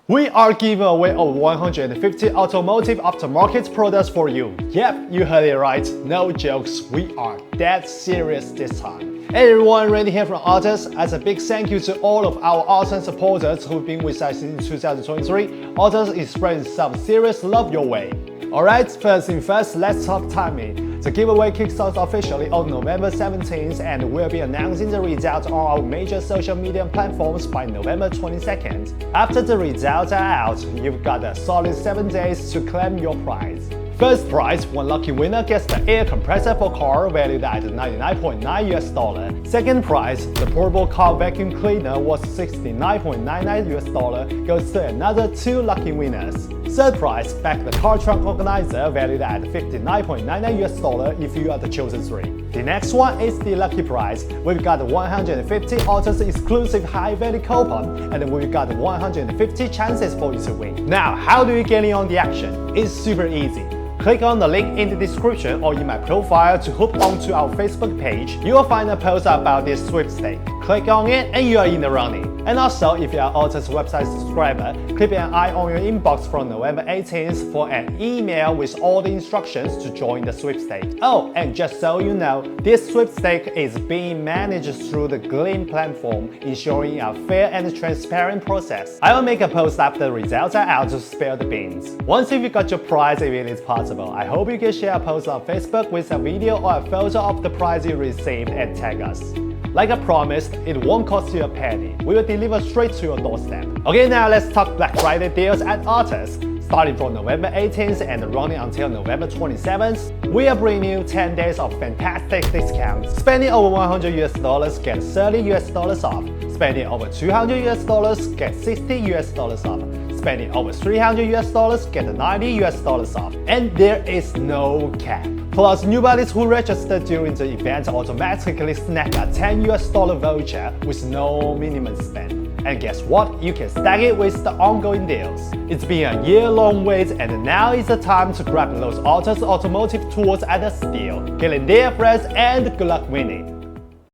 We are giving away over 150 automotive aftermarket products for you. Yep, you heard it right. No jokes, we are dead serious this time. Hey everyone, Randy here from ATUTOS. As a big thank you to all of our awesome supporters who've been with us since 2023, ATUTOS is spreading some serious love your way. Alright, first thing first, let's talk timing. The giveaway kickstarts officially on November 17th and we'll be announcing the results on our major social media platforms by November 22nd. After the results are out, you've got a solid 7 days to claim your prize. First prize, one lucky winner gets the air compressor for car valued at $99.9. Second prize, the portable car vacuum cleaner worth $69.99 goes to another 2 lucky winners. Third prize, back the car trunk organizer valued at $59.99 if you are the chosen 3. The next one is the lucky prize. We've got 150 ATUTOS exclusive high value coupon and we've got 150 chances for you to win. Now, how do you get in on the action? It's super easy. Click on the link in the description or in my profile to hook onto our Facebook page. You will find a post about this sweepstake. Click on it and you are in the running. And also, if you are ATUTOS website subscriber, keep an eye on your inbox from November 18th for an email with all the instructions to join the sweepstake. Oh, and just so you know, this sweepstake is being managed through the Gleam platform, ensuring a fair and transparent process. I will make a post after the results are out to spill the beans. Once you've got your prize, if it is possible, I hope you can share a post on Facebook with a video or a photo of the prize you received and tag us. Like I promised, it won't cost you a penny. We will deliver straight to your doorstep. Okay, now let's talk Black Friday deals at ATUTOS. Starting from November 18th and running until November 27th, we are bringing you 10 days of fantastic discounts. Spending over $100 get $30 off. Spending over $200 get $60 off. Spending over $300 get $90 off. And there is no cap. Plus, newbies who register during the event automatically snag a $10 voucher with no minimum spend. And guess what? You can stack it with the ongoing deals. It's been a year-long wait and now is the time to grab those ATUTOS Automotive tools at a steal. Get in there, friends, and good luck winning!